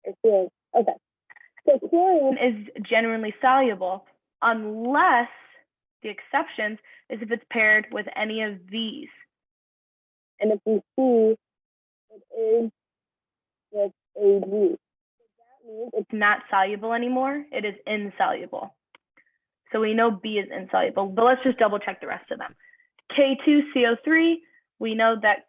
Okay. So chlorine is generally soluble unless the exceptions is if it's paired with any of these. And if you see it is with a B, that means it's not soluble anymore. It is insoluble. So we know B is insoluble, but let's just double check the rest of them. K2CO3, we know that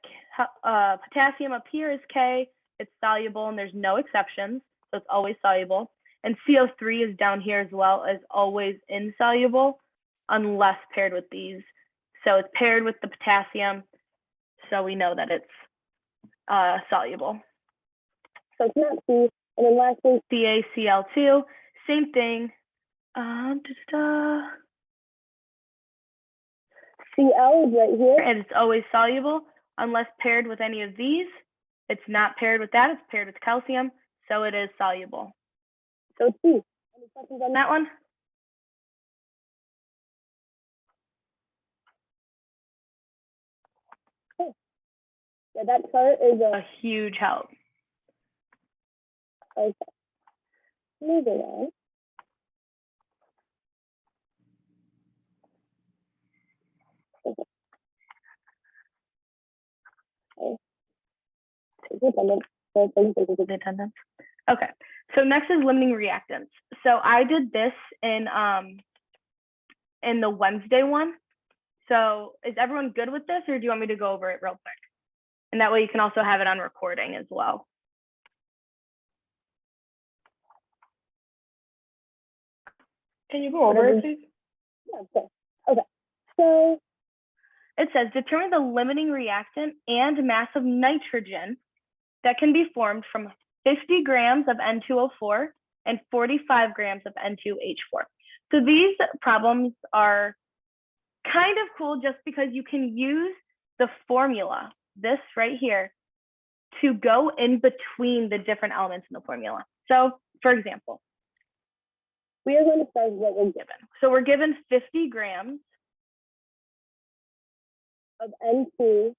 potassium up here is K, it's soluble and there's no exceptions, so it's always soluble. And CO3 is down here as well, as always insoluble unless paired with these. So it's paired with the potassium, so we know that it's soluble. So it's not C. And then lastly, CaCl2, same thing. Cl is right here, and it's always soluble unless paired with any of these. It's not paired with that, it's paired with calcium, so it is soluble. So it's C. Any questions on that one? Okay. Yeah, that chart is a huge help. Okay. Moving on. Okay, so next is limiting reactants. So I did this in the Wednesday one. So is everyone good with this, or do you want me to go over it real quick? And that way you can also have it on recording as well. Can you go over it, please? Yeah, okay. Okay, so it says determine the limiting reactant and mass of nitrogen that can be formed from 50 grams of N2O4 and 45 grams of N2H4. So these problems are kind of cool just because you can use the formula, this right here, to go in between the different elements in the formula. So for example, we are going to start with what we're given. So we're given 50 grams of N2O4.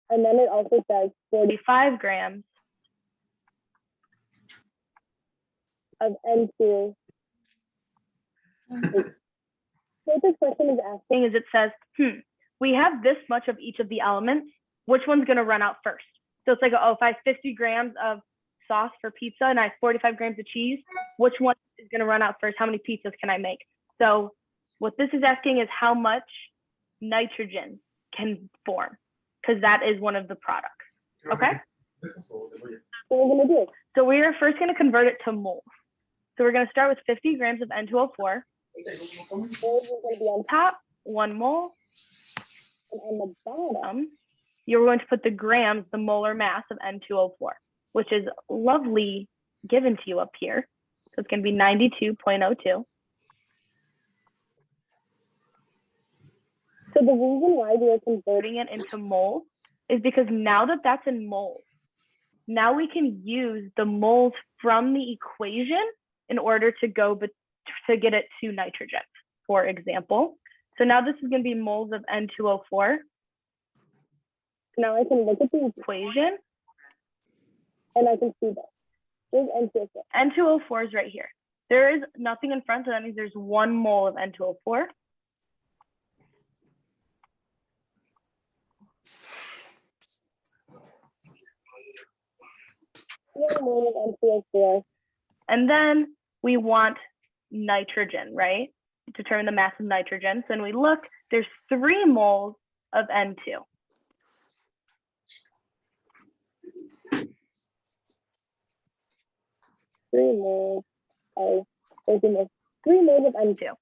And then it also says 45 grams of N2. What this question is asking is it says, we have this much of each of the elements. Which one's going to run out first? So it's like, oh, if I have 50 grams of sauce for pizza and I have 45 grams of cheese, which one is going to run out first? How many pizzas can I make? So what this is asking is how much nitrogen can form, because that is one of the products. Okay? So we're going to do. So we are first going to convert it to moles. So we're going to start with 50 grams of N2O4. Moles are going to be on top, 1 mole. And on the bottom, you're going to put the grams, the molar mass of N2O4, which is lovely given to you up here. So it's going to be 92.02. So the reason why we are converting it into moles is because now that that's in moles, now we can use the moles from the equation in order to get it to nitrogen, for example. So now this is going to be moles of N2O4. Now I can look at the equation and I can see this. There's N2O4. N2O4 is right here. There is nothing in front, so that means there's 1 mole of N2O4. And then we want nitrogen, right? Determine the mass of nitrogen. So when we look, there's 3 moles of N2. 3 moles of N2.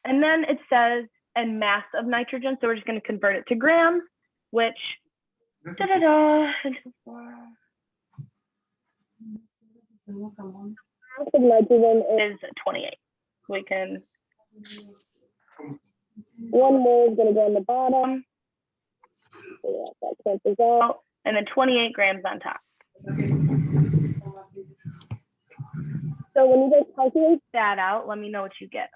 And then it says, and mass of nitrogen. So we're just going to convert it to grams, which, mass of nitrogen is 28. We can, 1 mole is going to go on the bottom. So that cancels out. And then 28 grams on top. So when you guys calculate that out, let me know what you get.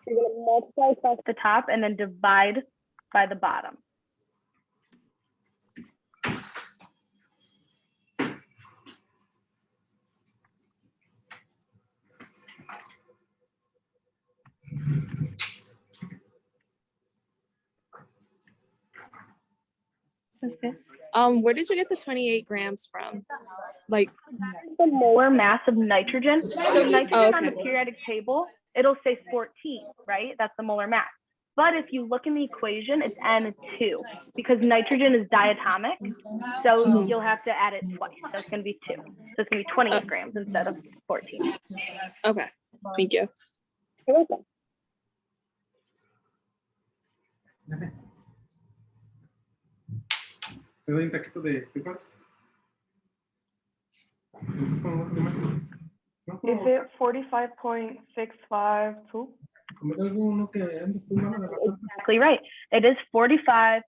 You're going to multiply across the top and then divide by the bottom. Where did you get the 28 grams from? Like the molar mass of nitrogen. So nitrogen on the periodic table, it'll say 14, right? That's the molar mass. But if you look in the equation, it's N2 because nitrogen is diatomic. So you'll have to add it twice. So it's going to be 2. So it's going to be 28 grams instead of 14. Okay. Thank you. You're welcome. ¿Te doy un taquito de frijoles? Is it 45.652? Exactly right. It is 45.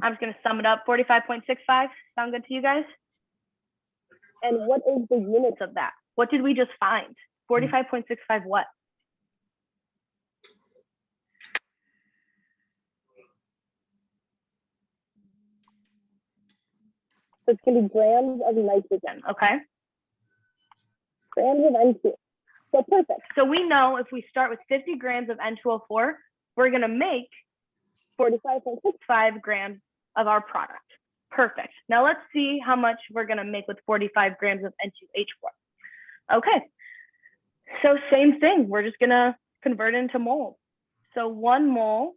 I'm just going to sum it up. 45.65. Sound good to you guys? And what is the units of that? What did we just find? 45.65 what? So it's going to be grams of nitrogen, okay? Grams of N2. So perfect. So we know if we start with 50 grams of N2O4, we're going to make 45.65 grams of our product. Perfect. Now let's see how much we're going to make with 45 grams of N2H4. Okay. So same thing. We're just going to convert it into moles. So 1 mole.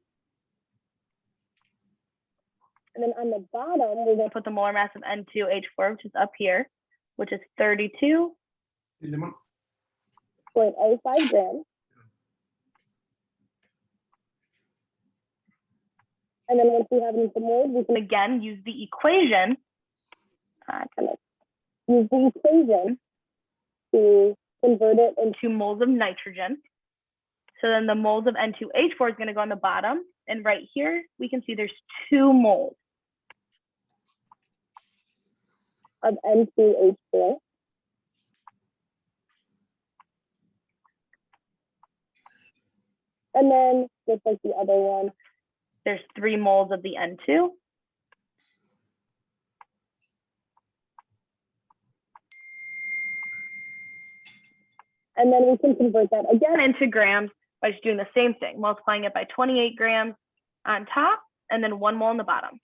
And then on the bottom, we're going to put the molar mass of N2H4, which is up here, which is 32.05 grams. And then once we have it into mold, we can again use the equation. Use the equation to convert it into moles of nitrogen. So then the moles of N2H4 is going to go on the bottom. And right here, we can see there's 2 moles of N2H4. And then, just like the other one, there's 3 moles of the N2. And then we can convert that again into grams by just doing the same thing, multiplying it by 28 grams on top and then 1 mole on the bottom.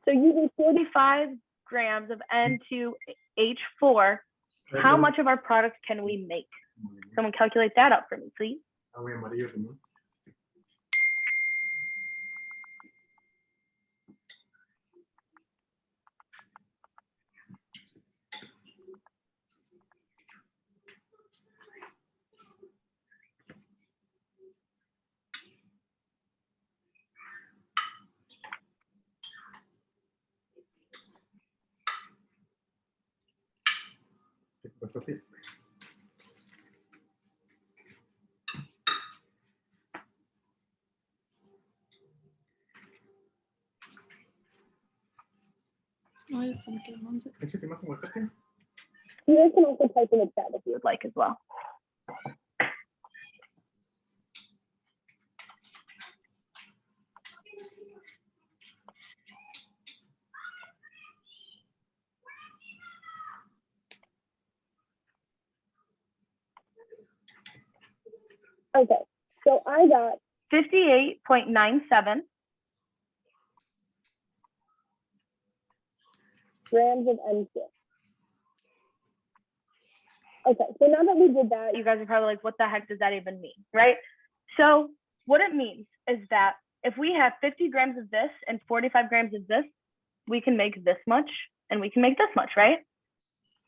So using 45 grams of N2H4, how much of our product can we make? Someone calculate that out for me, please. You guys can also type in the chat if you would like as well. Okay, so I got 58.97 grams of N2. Okay, so now that we did that, you guys are probably like, what the heck does that even mean, right? So what it means is that if we have 50 grams of this and 45 grams of this, we can make this much and we can make this much, right?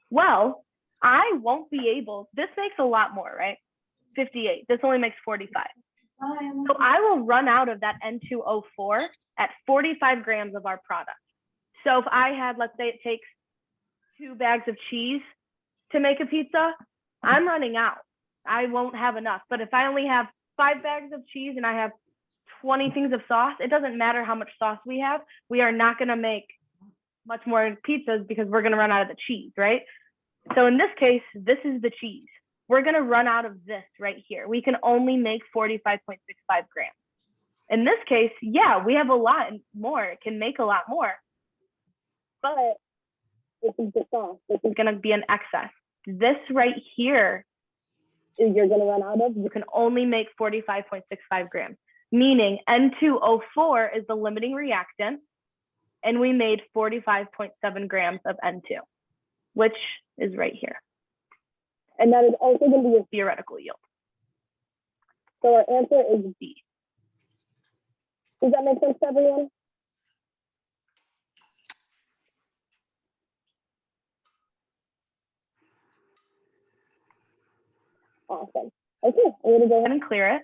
Well, I won't be able, this makes a lot more, right? 58, this only makes 45. So I will run out of that N2O4 at 45 grams of our product. So if I had, let's say it takes 2 bags of cheese to make a pizza, I'm running out. I won't have enough. But if I only have 5 bags of cheese and I have 20 things of sauce, it doesn't matter how much sauce we have. We are not going to make much more pizzas because we're going to run out of the cheese, right? So in this case, this is the cheese. we're going to run out of this right here. We can only make 45.65 grams. In this case, yeah, we have a lot more. It can make a lot more. But this is the sauce. This is going to be an excess. This right here is you're going to run out of. You can only make 45.65 grams, meaning N2O4 is the limiting reactant, and we made 45.7 grams of N2, which is right here. And that is also going to be your theoretical yield. So our answer is B. Does that make sense to everyone? Awesome. Okay, I'm going to go ahead and clear it.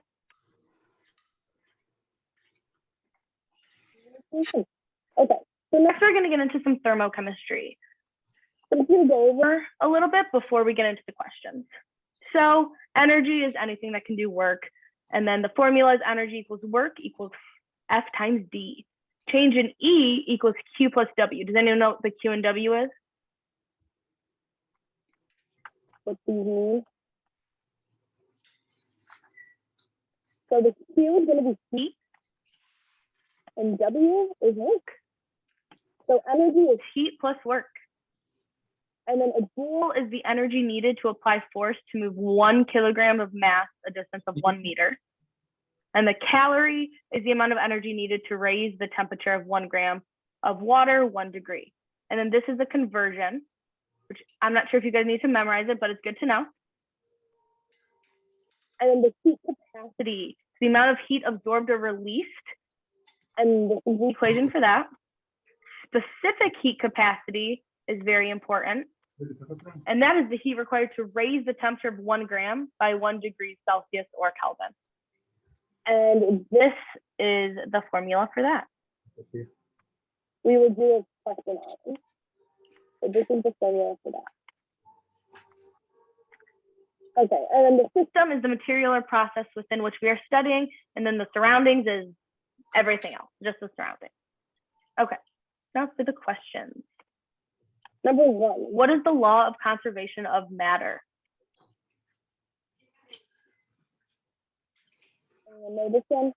Okay, so next we're going to get into some thermochemistry. So I'm going to go over a little bit before we get into the questions. So energy is anything that can do work. And then the formula is energy equals work equals F times D. Change in E equals Q plus W. Does anyone know what the Q and W is? What these mean? So the Q is going to be heat, and W is work. So energy is heat plus work. And then a joule is the energy needed to apply force to move 1 kilogram of mass a distance of 1 meter. And the calorie is the amount of energy needed to raise the temperature of 1 gram of water 1 degree. And then this is a conversion, which I'm not sure if you guys need to memorize it, but it's good to know. And then the heat capacity, the amount of heat absorbed or released. And this is the equation for that. Specific heat capacity is very important. And that is the heat required to raise the temperature of 1 gram by 1 degree Celsius or Kelvin. And this is the formula for that. Okay. We will do a question on it. So this is the formula for that. Okay, and then the system is the material or process within which we are studying, and then the surroundings is everything else, just the surrounding. Okay, now for the questions. Number 1, what is the law of conservation of matter? Anyone know this one?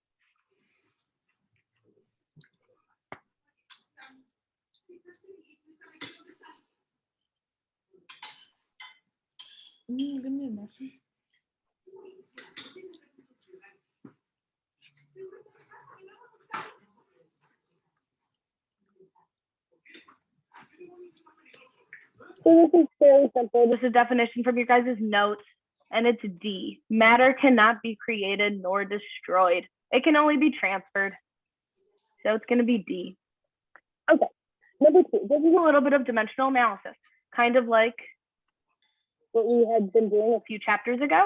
So this is fairly simple. This is a definition from your guys' notes, and it's D. Matter cannot be created nor destroyed. It can only be transferred. So it's going to be D. Okay. Number 2, this is a little bit of dimensional analysis, kind of like what we had been doing a few chapters ago.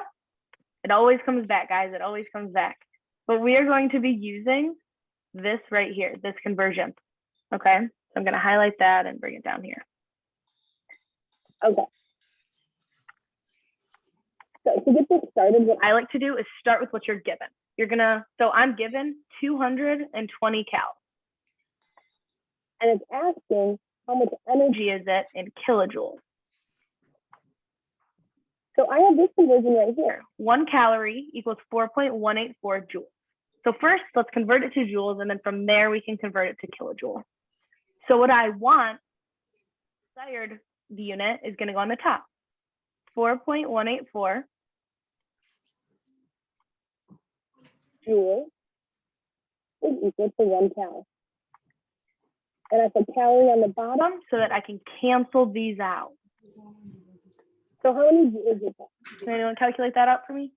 It always comes back, guys. It always comes back. But we are going to be using this right here, this conversion. Okay. So I'm going to highlight that and bring it down here. Okay. So to get this started, what I like to do is start with what you're given. So I'm given 220 cal. And it's asking how much energy is it in kilojoules. So I have this conversion right here. 1 calorie equals 4.184 joules. So first, let's convert it to joules, and then from there, we can convert it to kilojoules. So what I want, desired the unit, is going to go on the top. 4.184 joules is equal to 1 cal. And I put calorie on the bottom so that I can cancel these out. So how many joules is that? Can anyone calculate that out for me?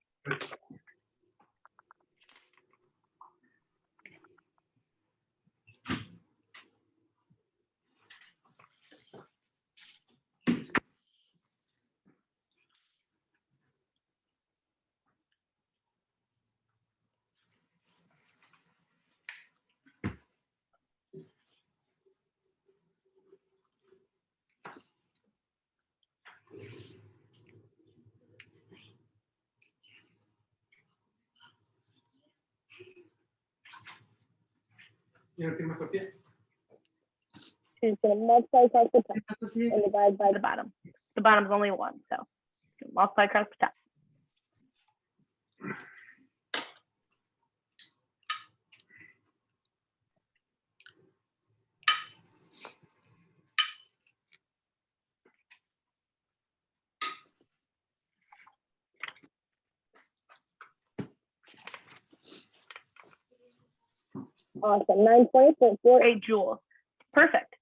¿Y no tiene Sofía? She's going to multiply across the top and divide by the bottom. The bottom's only 1, so multiply across the top. Awesome. 920.48. joules. Perfect.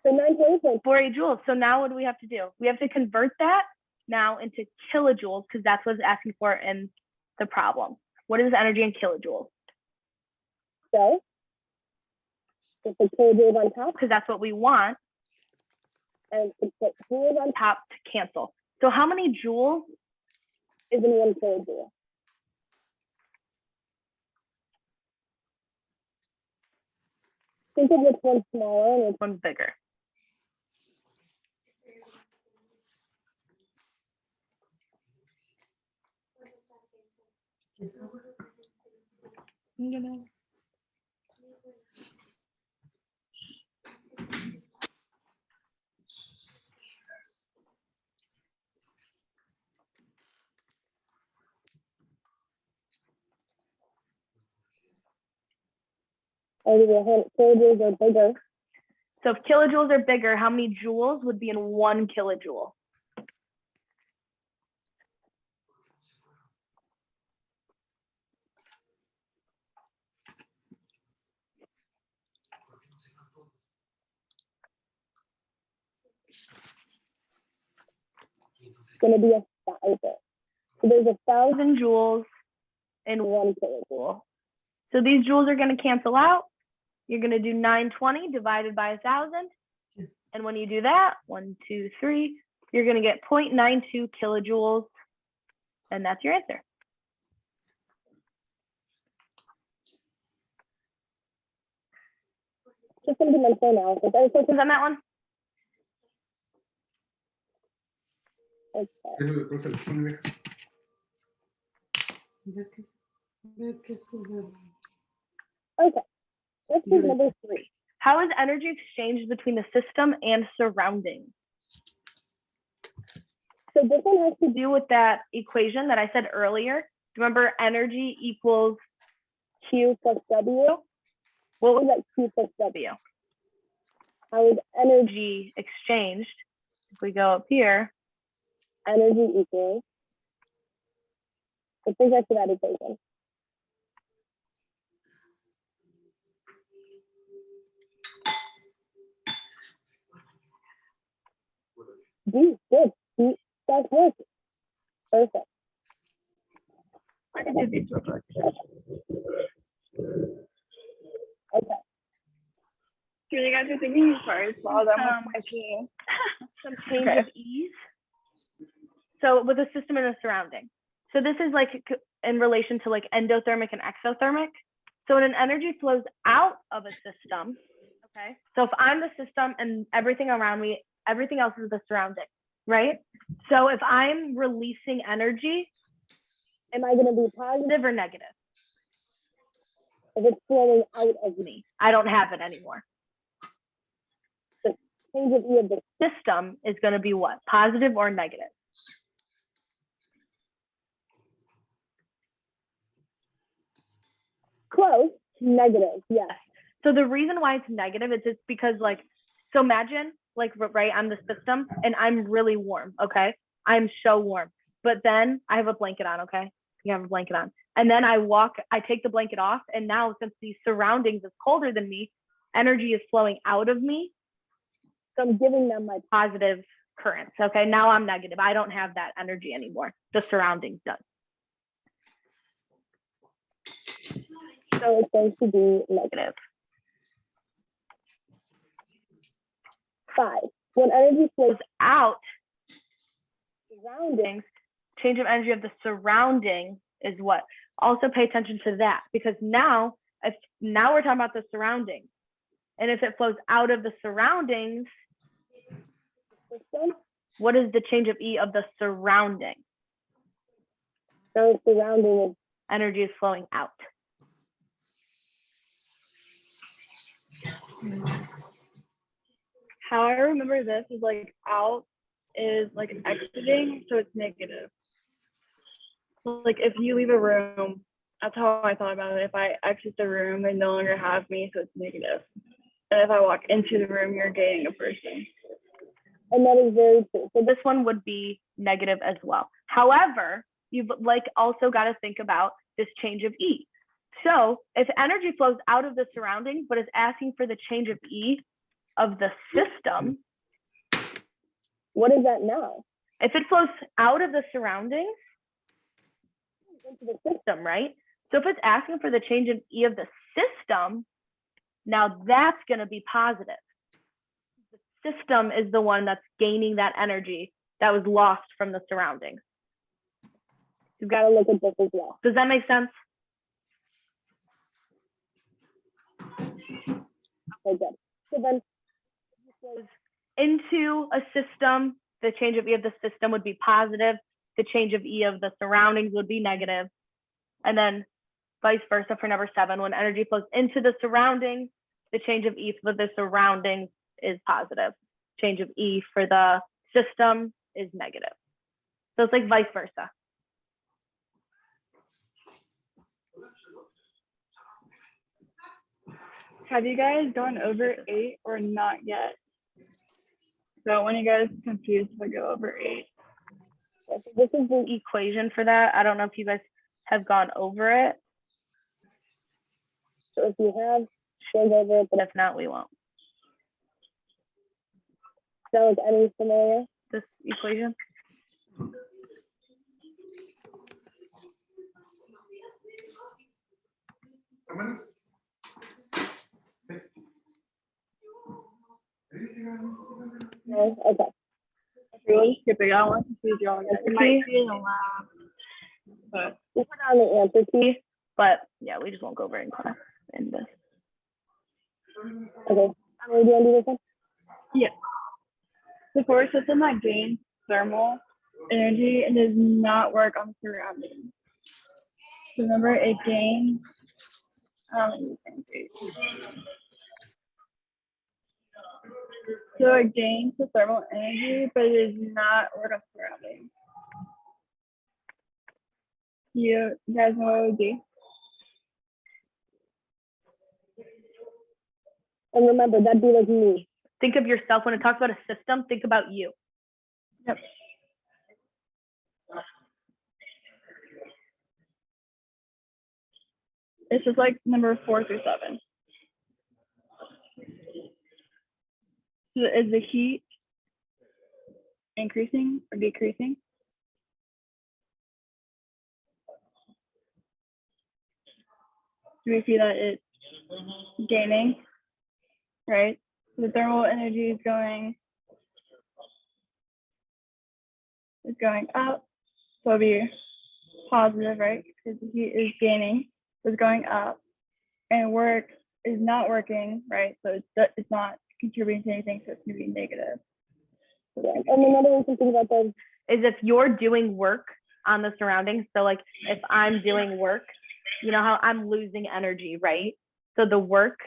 So 920.48. 48 joules. So now what do we have to do? We have to convert that now into kilojoules because that's what it's asking for in the problem. What is energy in kilojoules? So just put kilojoules on top, Because that's what we want. and put joules on top Top to cancel. So how many joules? is in 1 kilojoule. Think of which one's smaller and which One's bigger. I'll give you a hint. Kilojoules are bigger. So if kilojoules are bigger, how many joules would be in 1 kilojoule? It's going to be 1,000. So there's 1,000 1,000 joules in in 1 kilojoule. So these joules are going to cancel out. You're going to do 920 divided by 1,000. And when you do that, 1, 2, 3, you're going to get 0.92 kilojoules. And that's your answer. Just going to do mental analysis. Any questions? Questions on that one? Okay. ¿Qué es lo que profe le pone, vieja? Okay. Let's do number 3. How is energy exchanged between the system and surroundings? So this one has to To do with that equation that I said earlier. Remember, energy equals Q plus W. what What was was that Q plus W? W? How is energy Energy exchanged. If we go up here, equals? Let's think back to that equation. D, good. D, that's work. Perfect. I can do these real quick. Okay. You guys are thinking sorry, while I'm Um, with my team. Some change of ease. So with a system and a surrounding. So this is like in relation to like endothermic and exothermic. So when an energy flows out of a system, okay. So if I'm the system and everything around me, everything else is the surrounding, right? So if I'm releasing energy, Am I going to be positive positive or negative? if it's flowing out of me? Me, I don't have it anymore. Change of E of the System is going to be what? Positive or negative? close, negative. Yes. So the reason why it's negative is it's because like, so imagine like, right, I'm the system and I'm really warm, okay? I'm so warm, but then I have a blanket on, okay? You have a blanket on. And then I take the blanket off, and now since the surroundings is colder than me, energy is flowing out of me. So I'm giving them my, Positive currents, okay? Now I'm negative. I don't have that energy anymore. The surroundings does. so it's going to be negative. Negative. 5. When energy flows Goes out, surrounding, things, change of energy of the surrounding is what? Also pay attention to that, because now we're talking about the surroundings. And if it flows out of the surroundings, system, what is the change of E of the surrounding? so surrounding is Energy is flowing out. How I remember this is like out is like exiting, so it's negative. Like if you leave a room, that's how I thought about it. If I exit the room, they no longer have me, so it's negative. And if I walk into the room, you're gaining a person. and that is very true. So So this one would be negative as well. However, you've like also got to think about this change of E. So if energy flows out of the surroundings, but is asking for the change of E of the system, What is that now? if it flows out of the surroundings into the system, right? So if it's asking for the change of E of the system, now that's going to be positive. The system is the one that's gaining that energy that was lost from the surroundings. You've got to look at this as well. Does that make sense? Okay, good. So then, Into a system, the change of E of the system would be positive. The change of E of the surroundings would be negative. And then vice versa for number 7. When energy flows into the surroundings, the change of E for the surroundings is positive. Change of E for the system is negative. So it's like vice versa. Have you guys gone over 8 or not yet? So when you guys confused if I go over 8. This is the equation for that. I don't know if you guys have gone over it. so if you have, go over it, But but if not, we won't. sounds any familiar? This equation. How many? No? Okay. We'll just skip it. I want to see if y'all get it. It might be in the lab. But We'll put on the answer key. But yeah, we just won't go over it in class in this. Okay. How many do you want to do this one? yeah. The force system that gains thermal energy and does not work on surroundings. So remember, it gains. So it gains the thermal energy, but it does not work on surroundings. You guys know what it would be? And remember, that'd be like me. Think of yourself when it talks about a system, think about you. Yep. It's just like number 4 through 7. So is the heat increasing or decreasing? Do we see that it's gaining, right? The thermal energy is going up, so it'll be positive, right? Because the heat is gaining, is going up, and work is not working, right? So it's not contributing to anything, so it's going to be negative. Yeah. And another way to think about those Is if you're doing work on the surroundings. So like if I'm doing work, you know how I'm losing energy, right? So the work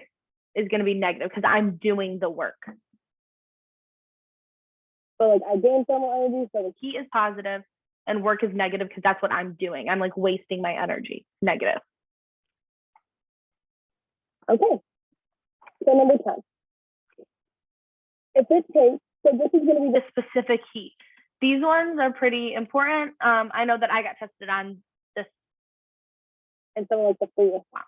is going to be negative because I'm doing the work. So like I gain thermal energy, so the Heat is positive and work is negative because that's what I'm doing. I'm like wasting my energy. Negative. okay. So number 10. If it takes, so this is going to be The specific heat. These ones are pretty important. I know that I got tested on this. and some like the free response.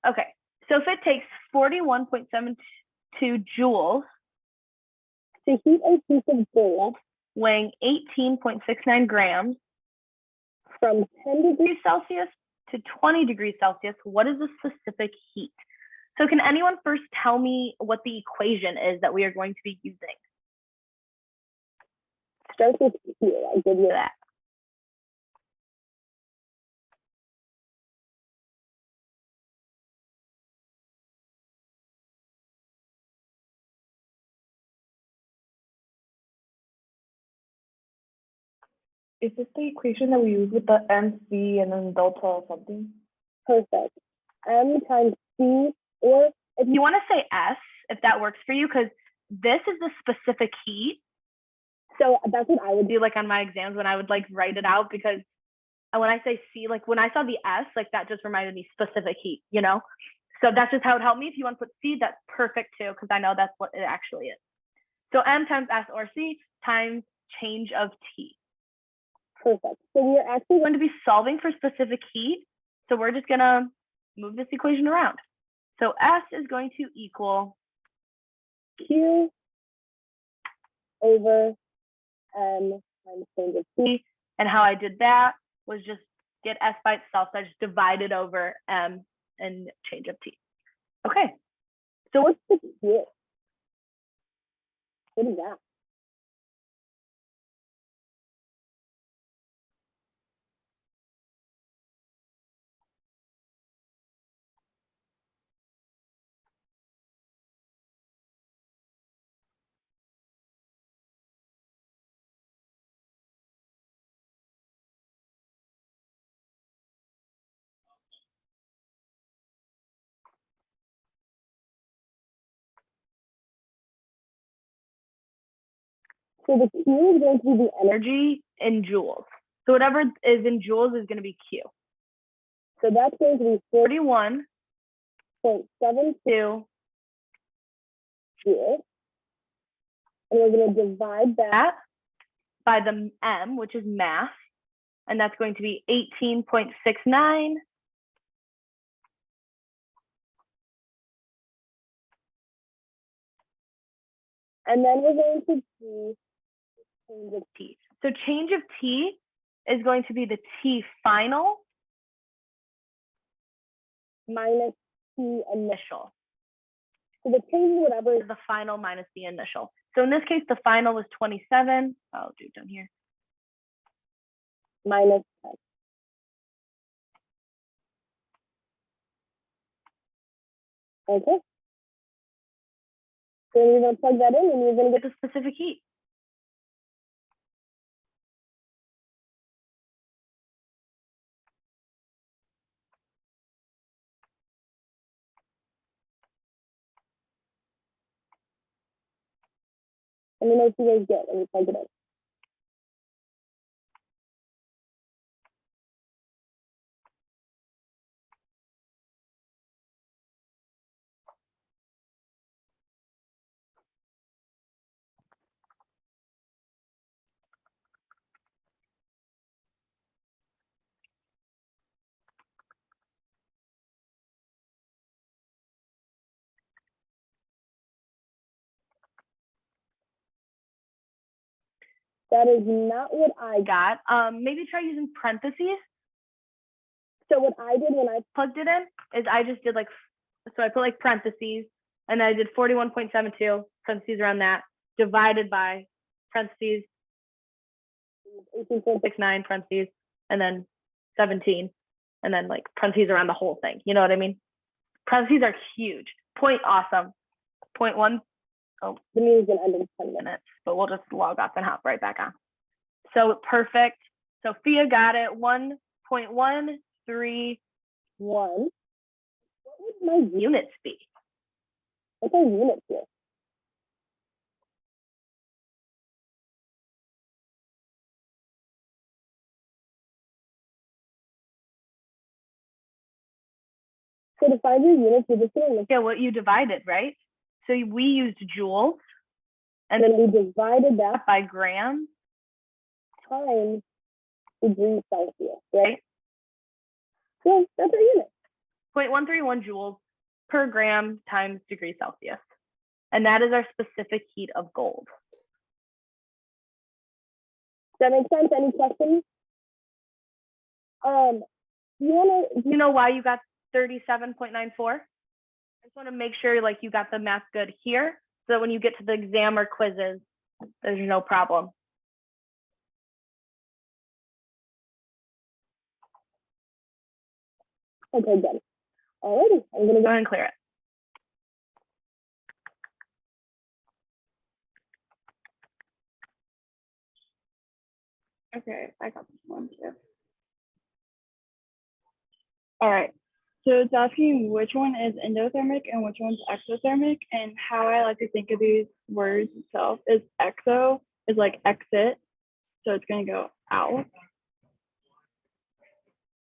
Okay, so if it takes 41.72 joules To heat a piece of gold weighing 18.69 grams from 10 degrees Celsius to 20 degrees Celsius, what is the specific heat? So can anyone first tell me what the equation is that we are going to be using? starts with here. I give you That. Is this the equation that we use with the MC and then delta or something? perfect. M times C, or if You want to say S if that works for you, because this is the specific heat. so that's what I would do. Do like on my exams when I would like write it out, because when I say C, like when I saw the S, like that just reminded me specific heat, you know? So that's just how it helped me. If you want to put C, that's perfect too, because I know that's what it actually is. So M times S or C times change of T. Perfect. So we are actually We're going to be solving for specific heat. So we're just gonna move this equation around. So S is going to equal Q over M times change of T. T. And how I did that was just get S by itself. So I just divided over M and change of T. Okay. So what's the Q? What is that? So the Q is going to be the energy. Energy in joules. So whatever is in joules is going to be Q. So that's going to be 41 40.72 to joules. And we're going to divide that. that by the M, which is mass, and that's going to be 18.69. And then we're going to do change of T. So change of T is going to be the T final minus T initial. initial. So the change of whatever is Is the final minus the initial. So in this case, the final was 27. I'll do it down here. minus 10. Okay. So you're going to plug that in and you're going to Get the specific heat. let me know what you guys get when you plug it in. That is not what I got. Got. Maybe try using parentheses. So what I did when I Plugged it in is I just did like, so I put like parentheses and I did 41.72 parentheses around that divided by parentheses 69 parentheses and then 17 and then like parentheses around the whole thing. You know what I mean? Parentheses are huge. Point awesome. 0.1. Oh, the meeting's going to end in 10 minutes. minutes, but we'll just log off and hop right back on. So perfect. Sophia got it. 1.131 What would my units be? what's our unit here? So to find your units, you're just going to look Yeah, what you divided, right? So we used joules and then we divided that by grams, times degrees Celsius, right? right? So that's our unit. 0.131 joules per gram times degrees Celsius. And that is our specific heat of gold. Does that make sense? Any questions? You know why you got 37.94? I just want to make sure like you got the math good here so that when you get to the exam or quizzes, there's no problem. Okay, good. Alrighty, I'm gonna Go go. ahead and clear it. Okay, I got this one too. All right. So it's asking which one is endothermic and which one's exothermic, and how I like to think of these words itself is exo is like exit, so it's going to go out,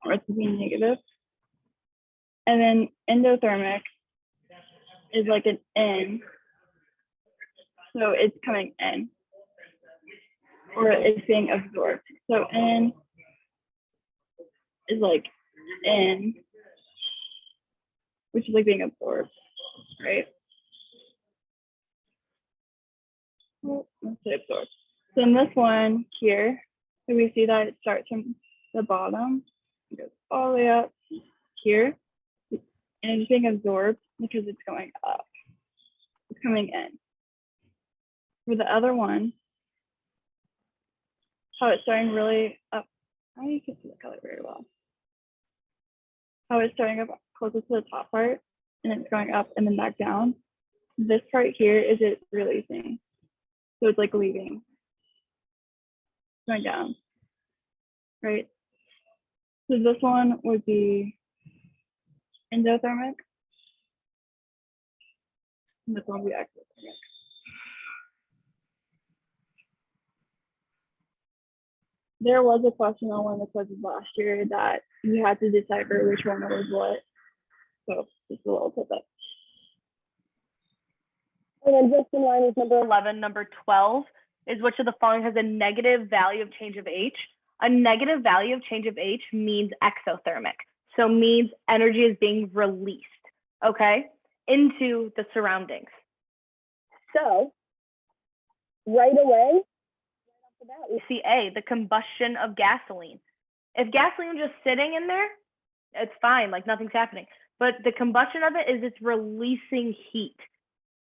or it's being negative. And then endothermic is like an in, so it's coming in, or it's being absorbed. So in is like in, which is like being absorbed, right? Well, let's say absorbed. So in this one here, so we see that it starts from the bottom, it goes all the way up here, and it's being absorbed because it's going up. It's coming in. For the other one, how it's starting really up. Oh, you can see the color very well. How it's starting up closest to the top part, and it's going up and then back down. This part here is it releasing. So it's like leaving, going down, right? So this one would be endothermic, and this one would be exothermic. There was a question on one of the quizzes last year that you had to decipher which one was what. So just a little tidbit. And then just in line with number 11, number 12 is which of the following has a negative value of change of H. A negative value of change of H means exothermic. So means energy is being released, okay, into the surroundings. so, right away, right off the bat, We see A, the combustion of gasoline. If gasoline was just sitting in there, it's fine, like nothing's happening. But the combustion of it is it's releasing heat,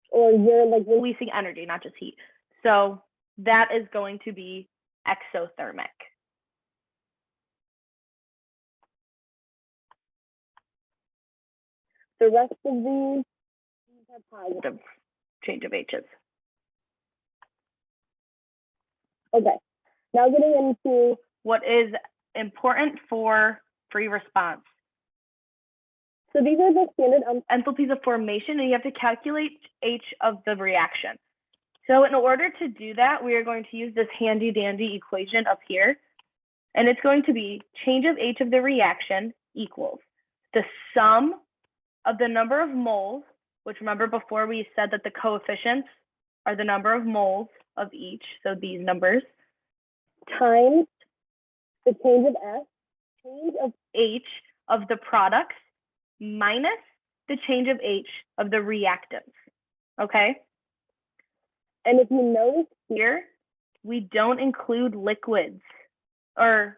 or you're like releasing energy, not just heat. So that is going to be exothermic. the rest of these have positive. The change of H's. Okay, now getting into What is important for free response? so these are the standard Enthalpies of formation, and you have to calculate H of the reaction. So in order to do that, we are going to use this handy dandy equation up here. And it's going to be change of H of the reaction equals the sum of the number of moles, which remember before we said that the coefficients are the number of moles of each, so these numbers, times the change of S, change of H of the products minus the change of H of the reactants, okay? and if you notice Here, we don't include liquids, or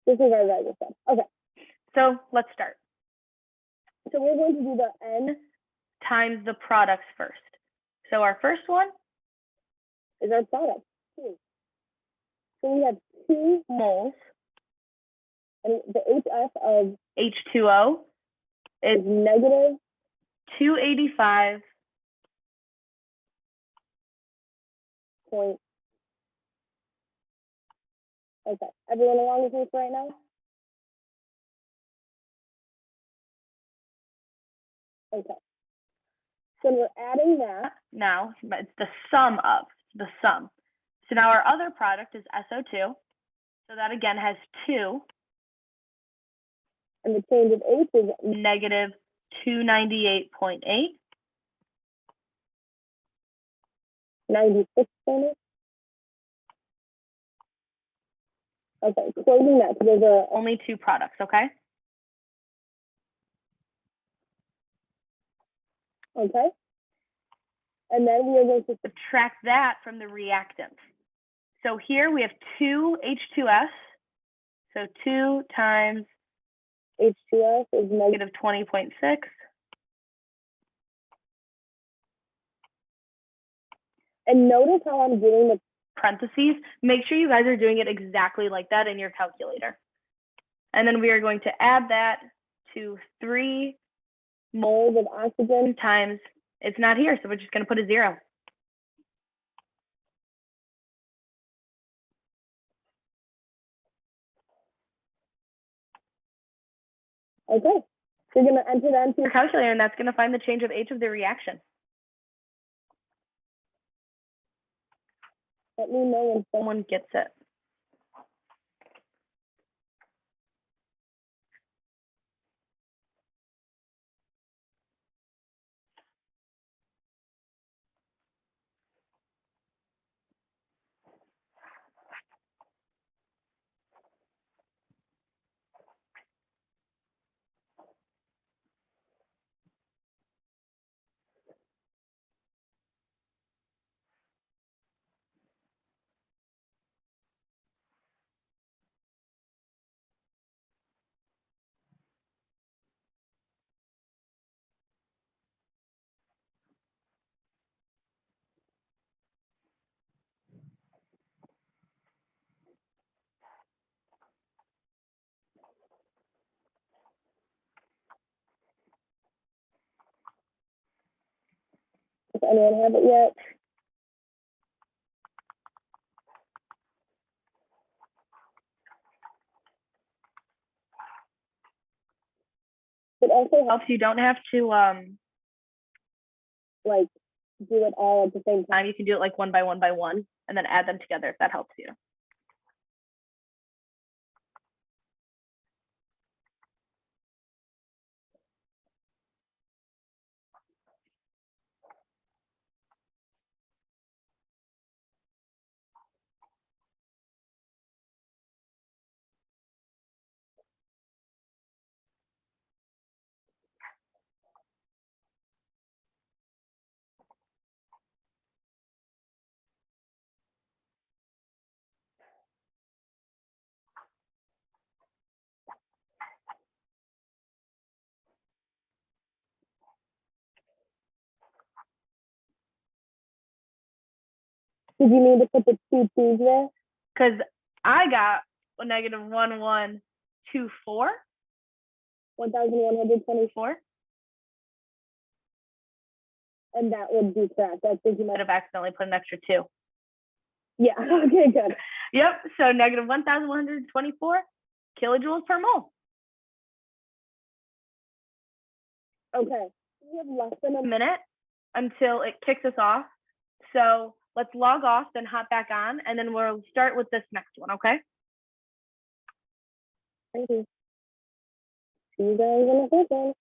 this is our value set. Okay, so let's start. so we're going to do the N Times the products first. So our first one, is our product, 2. So we have 2 moles, and the HF of H2O, is is negative 285. point. Okay, everyone along with me for right now? Okay. So we're adding that. Now, it's the sum of, the sum. So now our other product is SO2. So that again has 2, And the change of H is negative 298.8. 96.8. Okay, closing that. So there's a Only 2 products, okay? okay. And then we are going to Subtract that from the reactants. So here we have 2 H2S. So 2 times H2S is negative. negative 20.6. And notice how I'm doing the Parentheses. Make sure you guys are doing it exactly like that in your calculator. And then we are going to add that to 3 moles of oxygen. times, it's not here, so we're just going to put a 0. Okay, so you're going to enter that into Your calculator, and that's going to find the change of H of the reaction. let me know when Someone gets it. anyone have it yet. It also helps, Helps you don't have to like, do it all at the same time. you can do it like one by one and then add them together if that helps you. Did you need to put the 2 2s there? Because I got a negative 1124. 1,124, and that would be correct. I think you might Might have accidentally put an extra 2. Yeah, okay, good. Yep, so negative 1,124 kilojoules per mole. Okay, we have less than a minute. Minute until it kicks us off. So let's log off, then hop back on, and then we'll start with this next one, okay? Thank you. See you guys in a second.